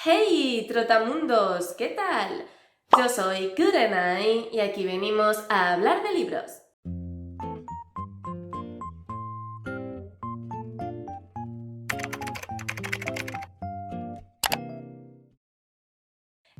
Hey, trotamundos, ¿qué tal? Yo soy Kurenai y aquí venimos a hablar de libros.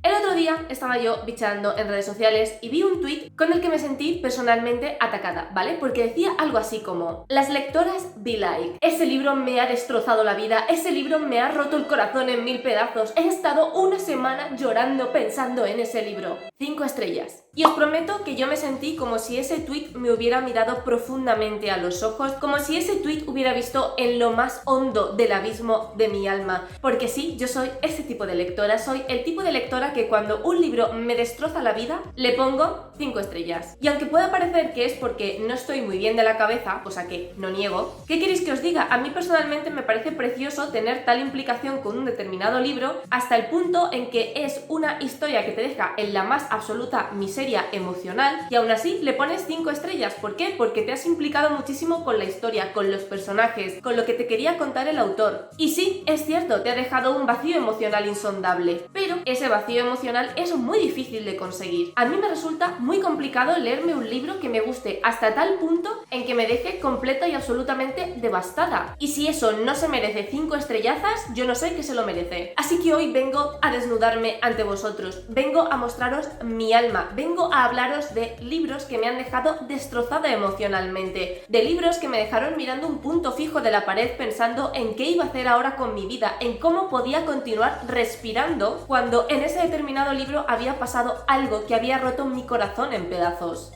El otro día estaba yo bicheando en redes sociales y vi un tuit con el que me sentí personalmente atacada, ¿vale? Porque decía algo así como: las lectoras be like, ese libro me ha destrozado la vida, ese libro me ha roto el corazón en 1000 pedazos, he estado una semana llorando pensando en ese libro. 5 estrellas. Y os prometo que yo me sentí como si ese tuit me hubiera mirado profundamente a los ojos, como si ese tuit hubiera visto en lo más hondo del abismo de mi alma. Porque sí, yo soy ese tipo de lectora, soy el tipo de lectora que cuando un libro me destroza la vida, le pongo 5 estrellas. Y aunque pueda parecer que es porque no estoy muy bien de la cabeza, cosa que no niego, ¿qué queréis que os diga? A mí personalmente me parece precioso tener tal implicación con un determinado libro hasta el punto en que es una historia que te deja en la más absoluta miseria emocional y aún así le pones 5 estrellas. ¿Por qué? Porque te has implicado muchísimo con la historia, con los personajes, con lo que te quería contar el autor. Y sí, es cierto, te ha dejado un vacío emocional insondable, pero ese vacío emocional es muy difícil de conseguir. A mí me resulta muy complicado leerme un libro que me guste hasta tal punto en que me deje completa y absolutamente devastada. Y si eso no se merece 5 estrellazas, yo no sé qué se lo merece. Así que hoy vengo a desnudarme ante vosotros, vengo a mostraros mi alma, vengo a hablaros de libros que me han dejado destrozada emocionalmente, de libros que me dejaron mirando un punto fijo de la pared pensando en qué iba a hacer ahora con mi vida, en cómo podía continuar respirando cuando en ese determinado libro había pasado algo que había roto mi corazón en pedazos.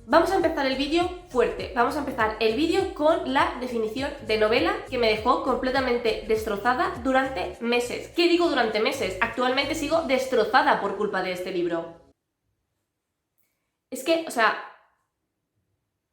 Vamos a empezar el vídeo fuerte, vamos a empezar el vídeo con la definición de novela que me dejó completamente destrozada durante meses. ¿Qué digo durante meses? Actualmente sigo destrozada por culpa de este libro. Es que,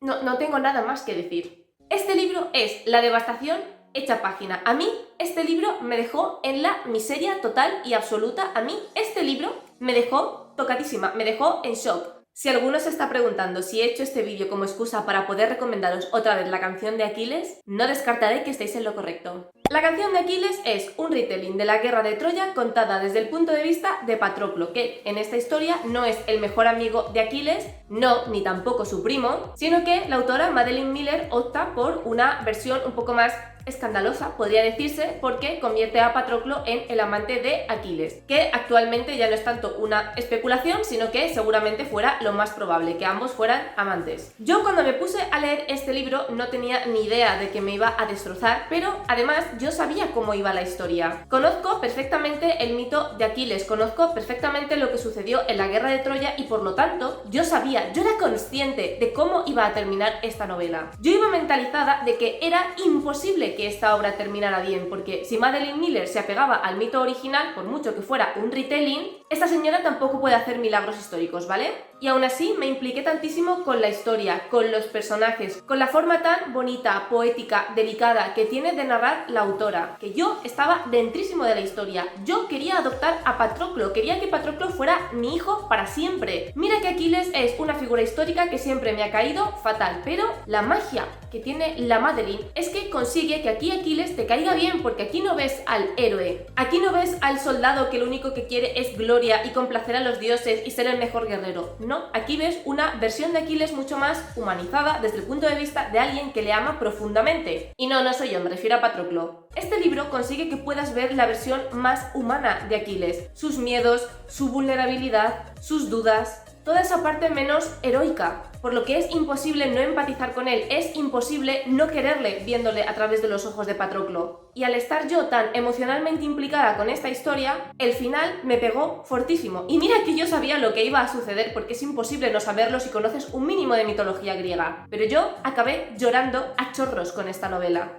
no tengo nada más que decir. Este libro es la devastación hecha página. A mí, este libro me dejó en la miseria total y absoluta. A mí, este libro me dejó tocadísima, me dejó en shock. Si alguno se está preguntando si he hecho este vídeo como excusa para poder recomendaros otra vez la canción de Aquiles, no descartaré que estéis en lo correcto. La canción de Aquiles es un retelling de la guerra de Troya contada desde el punto de vista de Patroclo, que en esta historia no es el mejor amigo de Aquiles, no, ni tampoco su primo, sino que la autora Madeline Miller opta por una versión un poco más escandalosa, podría decirse, porque convierte a Patroclo en el amante de Aquiles, que actualmente ya no es tanto una especulación, sino que seguramente fuera lo más probable, que ambos fueran amantes. Yo cuando me puse a leer este libro no tenía ni idea de que me iba a destrozar, pero además yo sabía cómo iba la historia. Conozco perfectamente el mito de Aquiles, conozco perfectamente lo que sucedió en la guerra de Troya y por lo tanto yo era consciente de cómo iba a terminar esta novela. Yo iba mentalizada de que era imposible que esta obra terminara bien, porque si Madeline Miller se apegaba al mito original, por mucho que fuera un retelling, esta señora tampoco puede hacer milagros históricos, ¿vale? Y aún así me impliqué tantísimo con la historia, con los personajes, con la forma tan bonita, poética, delicada que tiene de narrar la autora, que yo estaba dentrísimo de la historia. Yo quería adoptar a Patroclo, quería que Patroclo fuera mi hijo para siempre. Mira que Aquiles es una figura histórica que siempre me ha caído fatal, pero la magia que tiene la Madeline es que consigue que aquí Aquiles te caiga bien, porque aquí no ves al héroe, aquí no ves al soldado que lo único que quiere es gloria y complacer a los dioses y ser el mejor guerrero. No, aquí ves una versión de Aquiles mucho más humanizada desde el punto de vista de alguien que le ama profundamente. Y no soy yo, me refiero a Patroclo. Este libro consigue que puedas ver la versión más humana de Aquiles, sus miedos, su vulnerabilidad, sus dudas, toda esa parte menos heroica, por lo que es imposible no empatizar con él, es imposible no quererle viéndole a través de los ojos de Patroclo. Y al estar yo tan emocionalmente implicada con esta historia, el final me pegó fortísimo. Y mira que yo sabía lo que iba a suceder, porque es imposible no saberlo si conoces un mínimo de mitología griega. Pero yo acabé llorando a chorros con esta novela.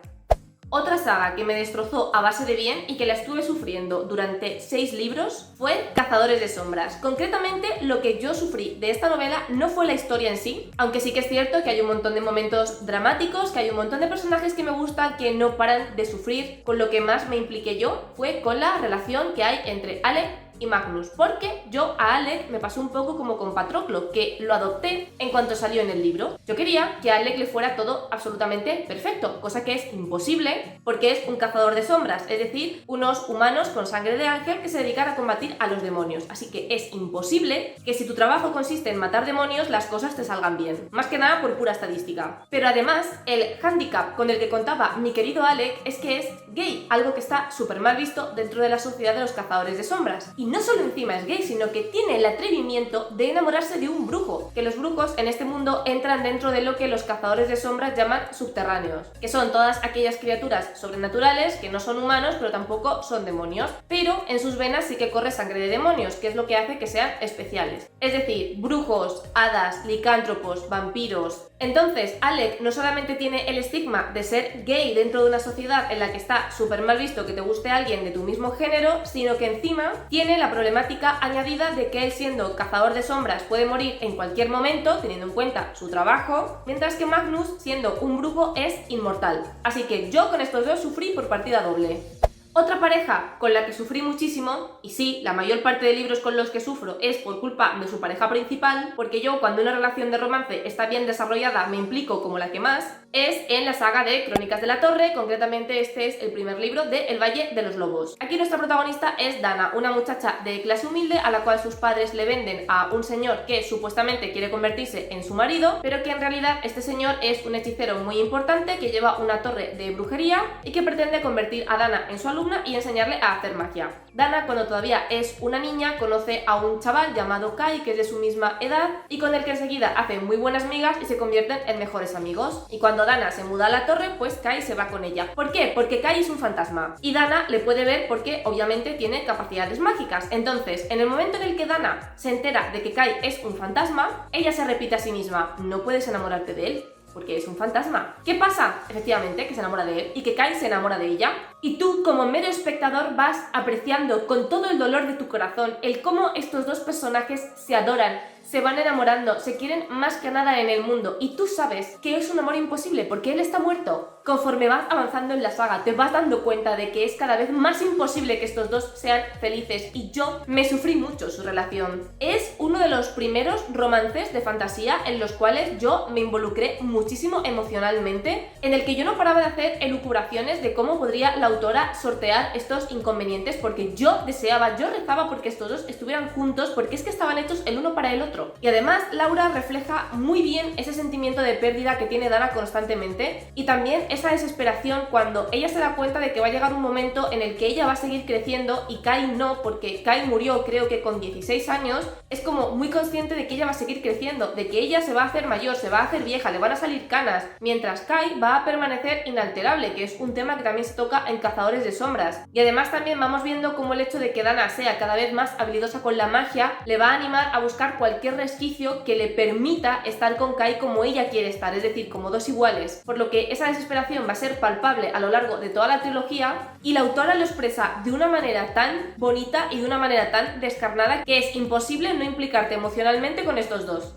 Otra saga que me destrozó a base de bien y que la estuve sufriendo durante 6 libros fue Cazadores de Sombras. Concretamente, lo que yo sufrí de esta novela no fue la historia en sí, aunque sí que es cierto que hay un montón de momentos dramáticos, que hay un montón de personajes que me gustan que no paran de sufrir. Con lo que más me impliqué yo fue con la relación que hay entre Ale y Magnus, porque yo a Alec me pasó un poco como con Patroclo, que lo adopté en cuanto salió en el libro. Yo quería que a Alec le fuera todo absolutamente perfecto, cosa que es imposible porque es un cazador de sombras, es decir, unos humanos con sangre de ángel que se dedican a combatir a los demonios, así que es imposible que si tu trabajo consiste en matar demonios las cosas te salgan bien, más que nada por pura estadística. Pero además, el hándicap con el que contaba mi querido Alec es que es gay, algo que está súper mal visto dentro de la sociedad de los cazadores de sombras. Y no solo encima es gay, sino que tiene el atrevimiento de enamorarse de un brujo, que los brujos en este mundo entran dentro de lo que los cazadores de sombras llaman subterráneos, que son todas aquellas criaturas sobrenaturales que no son humanos pero tampoco son demonios, pero en sus venas sí que corre sangre de demonios, que es lo que hace que sean especiales. Es decir, brujos, hadas, licántropos, vampiros. Entonces, Alec no solamente tiene el estigma de ser gay dentro de una sociedad en la que está súper mal visto que te guste alguien de tu mismo género, sino que encima tiene la problemática añadida de que él, siendo cazador de sombras, puede morir en cualquier momento, teniendo en cuenta su trabajo, mientras que Magnus, siendo un brujo, es inmortal. Así que yo con estos dos sufrí por partida doble. Otra pareja con la que sufrí muchísimo, y sí, la mayor parte de libros con los que sufro es por culpa de su pareja principal, porque yo cuando una relación de romance está bien desarrollada me implico como la que más, es en la saga de Crónicas de la Torre, concretamente este es el primer libro de El Valle de los Lobos. Aquí nuestra protagonista es Dana, una muchacha de clase humilde a la cual sus padres le venden a un señor que supuestamente quiere convertirse en su marido, pero que en realidad este señor es un hechicero muy importante que lleva una torre de brujería y que pretende convertir a Dana en su alumna y enseñarle a hacer magia. Dana, cuando todavía es una niña, conoce a un chaval llamado Kai, que es de su misma edad y con el que enseguida hace muy buenas migas y se convierten en mejores amigos. Y cuando Dana se muda a la torre, pues Kai se va con ella. ¿Por qué? Porque Kai es un fantasma y Dana le puede ver porque obviamente tiene capacidades mágicas. Entonces, en el momento en el que Dana se entera de que Kai es un fantasma, ella se repite a sí misma: no puedes enamorarte de él porque es un fantasma. ¿Qué pasa? Efectivamente, que se enamora de él y que Kai se enamora de ella. Y tú, como mero espectador, vas apreciando con todo el dolor de tu corazón el cómo estos dos personajes se adoran, se van enamorando, se quieren más que nada en el mundo, y tú sabes que es un amor imposible porque él está muerto. Conforme vas avanzando en la saga, te vas dando cuenta de que es cada vez más imposible que estos dos sean felices, y yo me sufrí mucho su relación. Es uno de los primeros romances de fantasía en los cuales yo me involucré muchísimo emocionalmente, en el que yo no paraba de hacer elucubraciones de cómo podría la autora sortear estos inconvenientes, porque yo deseaba, yo rezaba porque estos dos estuvieran juntos, porque es que estaban hechos el uno para el otro. Y además Laura refleja muy bien ese sentimiento de pérdida que tiene Dana constantemente, y también esa desesperación cuando ella se da cuenta de que va a llegar un momento en el que ella va a seguir creciendo y Kai no, porque Kai murió creo que con 16 años, es como muy consciente de que ella va a seguir creciendo, de que ella se va a hacer mayor, se va a hacer vieja, le van a salir canas, mientras Kai va a permanecer inalterable, que es un tema que también se toca en Cazadores de Sombras. Y además también vamos viendo cómo el hecho de que Dana sea cada vez más habilidosa con la magia le va a animar a buscar cualquier resquicio que le permita estar con Kai como ella quiere estar, es decir, como dos iguales, por lo que esa desesperación va a ser palpable a lo largo de toda la trilogía, y la autora lo expresa de una manera tan bonita y de una manera tan descarnada que es imposible no implicarte emocionalmente con estos dos.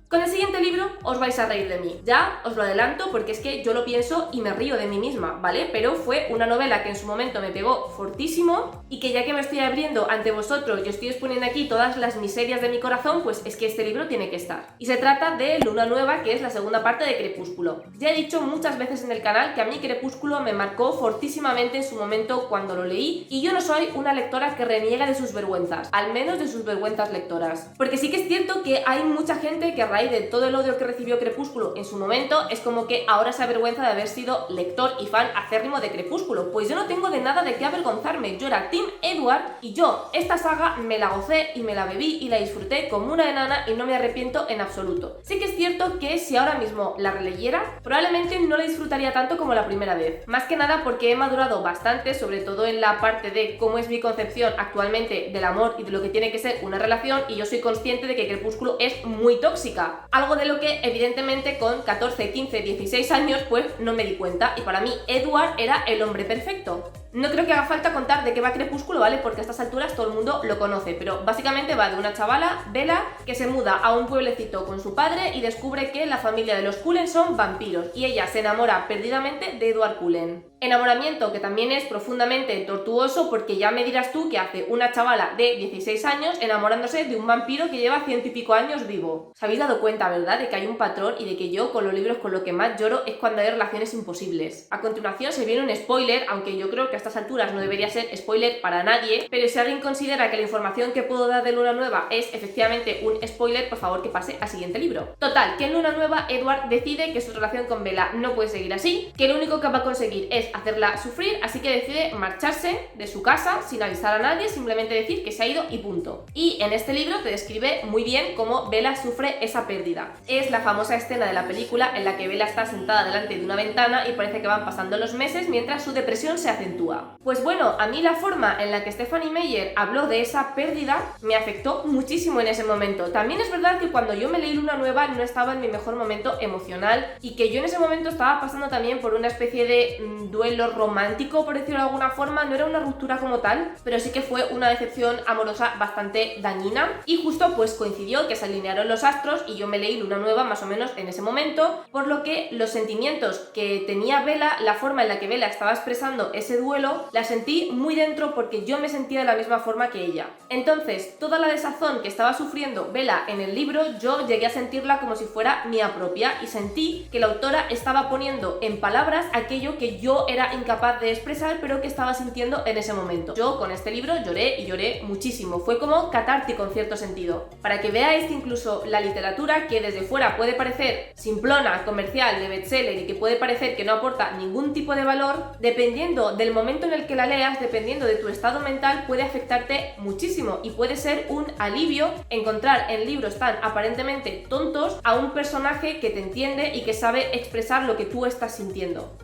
Con el siguiente libro os vais a reír de mí, ya os lo adelanto porque es que yo lo pienso y me río de mí misma, ¿vale? Pero fue una novela que en su momento me pegó fortísimo y que ya que me estoy abriendo ante vosotros y os estoy exponiendo aquí todas las miserias de mi corazón, pues es que este libro tiene que estar. Y se trata de Luna Nueva, que es la segunda parte de Crepúsculo. Ya he dicho muchas veces en el canal que a mí Crepúsculo me marcó fortísimamente en su momento cuando lo leí, y yo no soy una lectora que reniega de sus vergüenzas, al menos de sus vergüenzas lectoras. Porque sí que es cierto que hay mucha gente que a raíz de todo el odio que recibió Crepúsculo en su momento es como que ahora se avergüenza de haber sido lector y fan acérrimo de Crepúsculo. Pues yo no tengo de nada de qué avergonzarme, yo era Team Edward y yo esta saga me la gocé y me la bebí y la disfruté como una enana y no me arrepiento en absoluto. Sí que es cierto que si ahora mismo la releyera probablemente no la disfrutaría tanto como la primera vez, más que nada porque he madurado bastante, sobre todo en la parte de cómo es mi concepción actualmente del amor y de lo que tiene que ser una relación, y yo soy consciente de que Crepúsculo es muy tóxica. Algo de lo que evidentemente con 14, 15, 16 años pues no me di cuenta, y para mí Edward era el hombre perfecto. No creo que haga falta contar de qué va Crepúsculo, ¿vale? Porque a estas alturas todo el mundo lo conoce, pero básicamente va de una chavala, Bella, que se muda a un pueblecito con su padre y descubre que la familia de los Cullen son vampiros, y ella se enamora perdidamente de Edward Cullen. Enamoramiento, que también es profundamente tortuoso, porque ya me dirás tú que hace una chavala de 16 años enamorándose de un vampiro que lleva 100 y pico años vivo. ¿Os habéis dado cuenta, verdad, de que hay un patrón y de que yo con los libros con lo que más lloro es cuando hay relaciones imposibles? A continuación se viene un spoiler, aunque yo creo que a estas alturas no debería ser spoiler para nadie, pero si alguien considera que la información que puedo dar de Luna Nueva es efectivamente un spoiler, por favor que pase al siguiente libro. Total, que en Luna Nueva Edward decide que su relación con Bella no puede seguir así, que lo único que va a conseguir es hacerla sufrir, así que decide marcharse de su casa sin avisar a nadie, simplemente decir que se ha ido y punto. Y en este libro te describe muy bien cómo Bella sufre esa pérdida. Es la famosa escena de la película en la que Bella está sentada delante de una ventana y parece que van pasando los meses mientras su depresión se acentúa. Pues bueno, a mí la forma en la que Stephanie Meyer habló de esa pérdida me afectó muchísimo en ese momento. También es verdad que cuando yo me leí Luna Nueva no estaba en mi mejor momento emocional y que yo en ese momento estaba pasando también por una especie de duelo romántico, por decirlo de alguna forma. No era una ruptura como tal, pero sí que fue una decepción amorosa bastante dañina, y justo pues coincidió que se alinearon los astros y yo me leí Luna Nueva más o menos en ese momento, por lo que los sentimientos que tenía Bella, la forma en la que Bella estaba expresando ese duelo, la sentí muy dentro porque yo me sentía de la misma forma que ella. Entonces, toda la desazón que estaba sufriendo Bella en el libro, yo llegué a sentirla como si fuera mía propia y sentí que la autora estaba poniendo en palabras aquello que yo era incapaz de expresar pero que estaba sintiendo en ese momento. Yo con este libro lloré y lloré muchísimo, fue como catártico en cierto sentido. Para que veáis que incluso la literatura, que desde fuera puede parecer simplona, comercial, de bestseller y que puede parecer que no aporta ningún tipo de valor, dependiendo del momento en el que la leas, dependiendo de tu estado mental, puede afectarte muchísimo y puede ser un alivio encontrar en libros tan aparentemente tontos a un personaje que te entiende y que sabe expresar lo que tú estás sintiendo.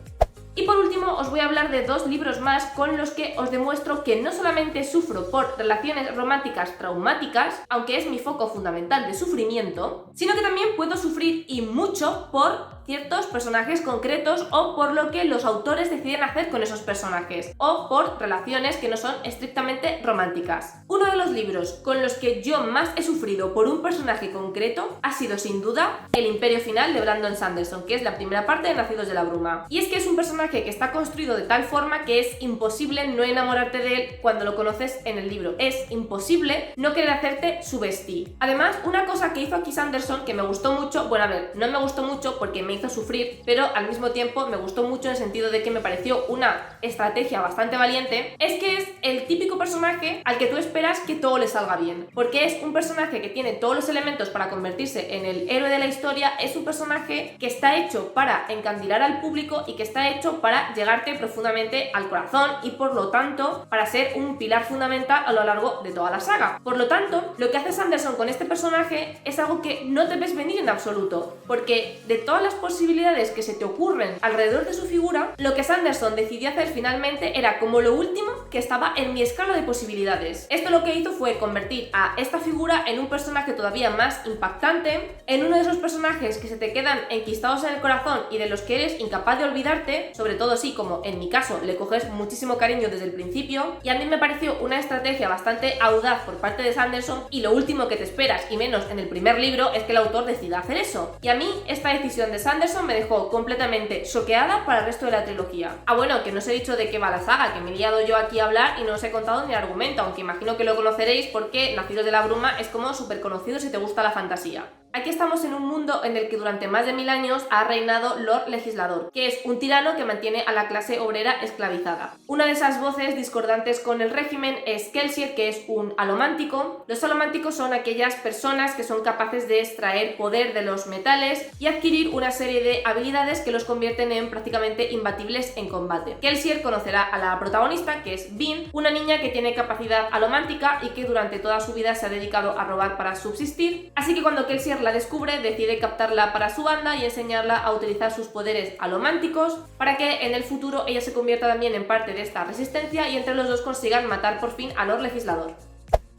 Y por último os voy a hablar de dos libros más con los que os demuestro que no solamente sufro por relaciones románticas traumáticas, aunque es mi foco fundamental de sufrimiento, sino que también puedo sufrir y mucho por ciertos personajes concretos o por lo que los autores deciden hacer con esos personajes o por relaciones que no son estrictamente románticas. Uno de los libros con los que yo más he sufrido por un personaje concreto ha sido sin duda El Imperio Final de Brandon Sanderson, que es la primera parte de Nacidos de la Bruma. Y es que es un personaje que está construido de tal forma que es imposible no enamorarte de él cuando lo conoces en el libro. Es imposible no querer hacerte su bestie. Además, una cosa que hizo aquí Sanderson que me gustó mucho, bueno, a ver, no me gustó mucho porque me hizo sufrir, pero al mismo tiempo me gustó mucho en el sentido de que me pareció una estrategia bastante valiente, es que es el típico personaje al que tú esperas que todo le salga bien, porque es un personaje que tiene todos los elementos para convertirse en el héroe de la historia, es un personaje que está hecho para encandilar al público y que está hecho para llegarte profundamente al corazón y por lo tanto para ser un pilar fundamental a lo largo de toda la saga. Por lo tanto, lo que hace Sanderson con este personaje es algo que no te ves venir en absoluto, porque de todas las posibilidades que se te ocurren alrededor de su figura, lo que Sanderson decidió hacer finalmente era como lo último que estaba en mi escala de posibilidades. Esto lo que hizo fue convertir a esta figura en un personaje todavía más impactante, en uno de esos personajes que se te quedan enquistados en el corazón y de los que eres incapaz de olvidarte, sobre todo si, como en mi caso, le coges muchísimo cariño desde el principio, y a mí me pareció una estrategia bastante audaz por parte de Sanderson, y lo último que te esperas, y menos en el primer libro, es que el autor decida hacer eso. Y a mí esta decisión de Sanderson me dejó completamente choqueada para el resto de la trilogía. Ah, bueno, que no os he dicho de qué va la saga, que me he liado yo aquí a hablar y no os he contado ni el argumento, aunque imagino que lo conoceréis porque Nacidos de la Bruma es como súper conocido si te gusta la fantasía. Aquí estamos en un mundo en el que durante más de 1000 años ha reinado Lord Legislador, que es un tirano que mantiene a la clase obrera esclavizada. Una de esas voces discordantes con el régimen es Kelsier, que es un alomántico. Los alománticos son aquellas personas que son capaces de extraer poder de los metales y adquirir una serie de habilidades que los convierten en prácticamente imbatibles en combate. Kelsier conocerá a la protagonista, que es Bean, una niña que tiene capacidad alomántica y que durante toda su vida se ha dedicado a robar para subsistir, así que cuando Kelsier la descubre, decide captarla para su banda y enseñarla a utilizar sus poderes alománticos para que en el futuro ella se convierta también en parte de esta resistencia y entre los dos consigan matar por fin a Lord Legislador.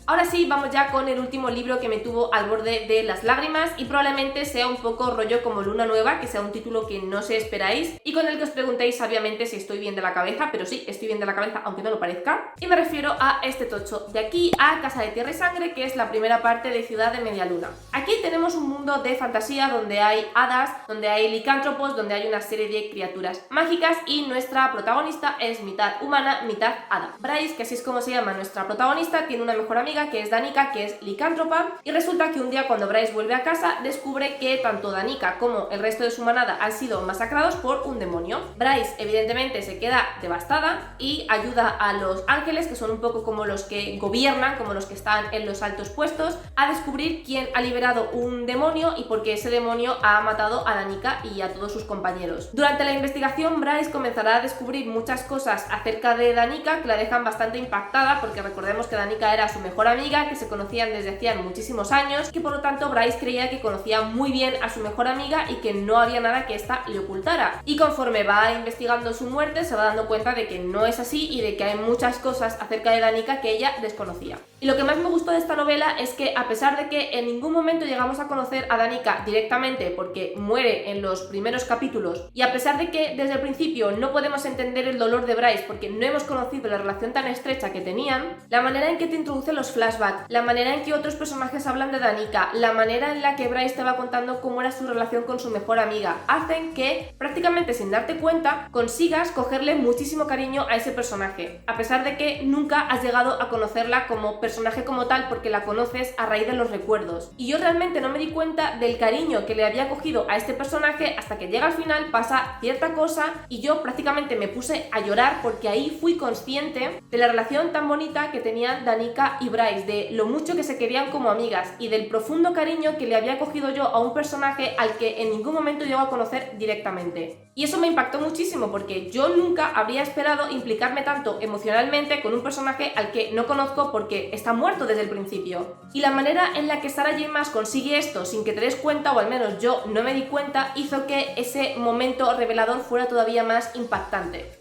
Ahora sí, vamos ya con el último libro que me tuvo al borde de las lágrimas y probablemente sea un poco rollo como Luna Nueva, que sea un título que no se esperáis y con el que os preguntéis sabiamente si estoy bien de la cabeza, pero sí, estoy bien de la cabeza aunque no lo parezca. Y me refiero a este tocho de aquí, a Casa de Tierra y Sangre, que es la primera parte de Ciudad de Media Luna. Aquí tenemos un mundo de fantasía donde hay hadas, donde hay licántropos, donde hay una serie de criaturas mágicas y nuestra protagonista es mitad humana, mitad hada. Bryce, que así es como se llama nuestra protagonista, tiene una mejor amiga que es Danica, que es licántropa, y resulta que un día cuando Bryce vuelve a casa descubre que tanto Danica como el resto de su manada han sido masacrados por un demonio. Bryce evidentemente se queda devastada y ayuda a los ángeles, que son un poco como los que gobiernan, como los que están en los altos puestos, a descubrir quién ha liberado un demonio y por qué ese demonio ha matado a Danica y a todos sus compañeros. Durante la investigación, Bryce comenzará a descubrir muchas cosas acerca de Danica que la dejan bastante impactada, porque recordemos que Danica era su mejor amiga, que se conocían desde hacía muchísimos años, que por lo tanto Bryce creía que conocía muy bien a su mejor amiga y que no había nada que ésta le ocultara. Y conforme va investigando su muerte se va dando cuenta de que no es así y de que hay muchas cosas acerca de Danica que ella desconocía. Y lo que más me gustó de esta novela es que, a pesar de que en ningún momento llegamos a conocer a Danica directamente porque muere en los primeros capítulos, y a pesar de que desde el principio no podemos entender el dolor de Bryce porque no hemos conocido la relación tan estrecha que tenían, la manera en que te introducen los flashbacks, la manera en que otros personajes hablan de Danica, la manera en la que Bryce te va contando cómo era su relación con su mejor amiga, hacen que, prácticamente sin darte cuenta, consigas cogerle muchísimo cariño a ese personaje, a pesar de que nunca has llegado a conocerla como personaje como tal porque la conoces a raíz de los recuerdos. Y yo realmente no me di cuenta del cariño que le había cogido a este personaje hasta que llega al final, pasa cierta cosa y yo prácticamente me puse a llorar porque ahí fui consciente de la relación tan bonita que tenían Danica y Bryce, de lo mucho que se querían como amigas y del profundo cariño que le había cogido yo a un personaje al que en ningún momento llego a conocer directamente. Y eso me impactó muchísimo porque yo nunca habría esperado implicarme tanto emocionalmente con un personaje al que no conozco porque está muerto desde el principio. Y la manera en la que Sarah J. Maas consigue esto sin que te des cuenta, o al menos yo no me di cuenta, hizo que ese momento revelador fuera todavía más impactante.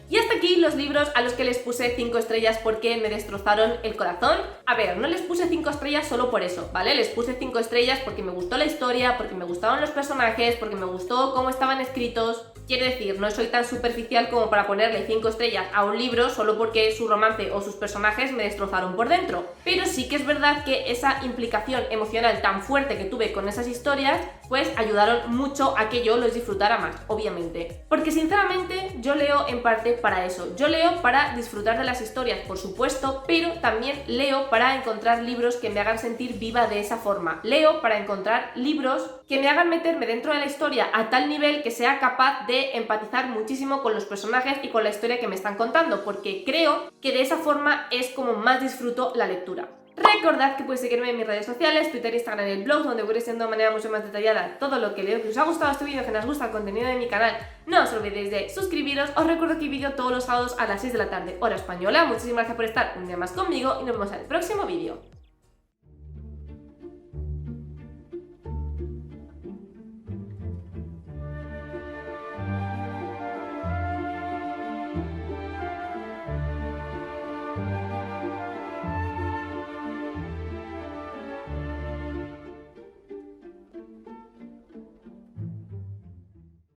Y hasta aquí los libros a los que les puse 5 estrellas porque me destrozaron el corazón. A ver, no les puse 5 estrellas solo por eso, ¿vale? Les puse 5 estrellas porque me gustó la historia, porque me gustaban los personajes, porque me gustó cómo estaban escritos. Quiero decir, no soy tan superficial como para ponerle 5 estrellas a un libro solo porque su romance o sus personajes me destrozaron por dentro. Pero sí que es verdad que esa implicación emocional tan fuerte que tuve con esas historias, pues ayudaron mucho a que yo los disfrutara más, obviamente. Porque sinceramente yo leo en parte para eso. Yo leo para disfrutar de las historias, por supuesto, pero también leo para encontrar libros que me hagan sentir viva de esa forma. Leo para encontrar libros que me hagan meterme dentro de la historia a tal nivel que sea capaz de empatizar muchísimo con los personajes y con la historia que me están contando, porque creo que de esa forma es como más disfruto la lectura. Recordad que podéis seguirme en mis redes sociales, Twitter, Instagram y el blog, donde voy diciendo de manera mucho más detallada todo lo que leo. Que os ha gustado este vídeo, que os gusta el contenido de mi canal, no os olvidéis de suscribiros. Os recuerdo que hay vídeo todos los sábados a las 6 de la tarde, hora española. Muchísimas gracias por estar un día más conmigo y nos vemos en el próximo vídeo.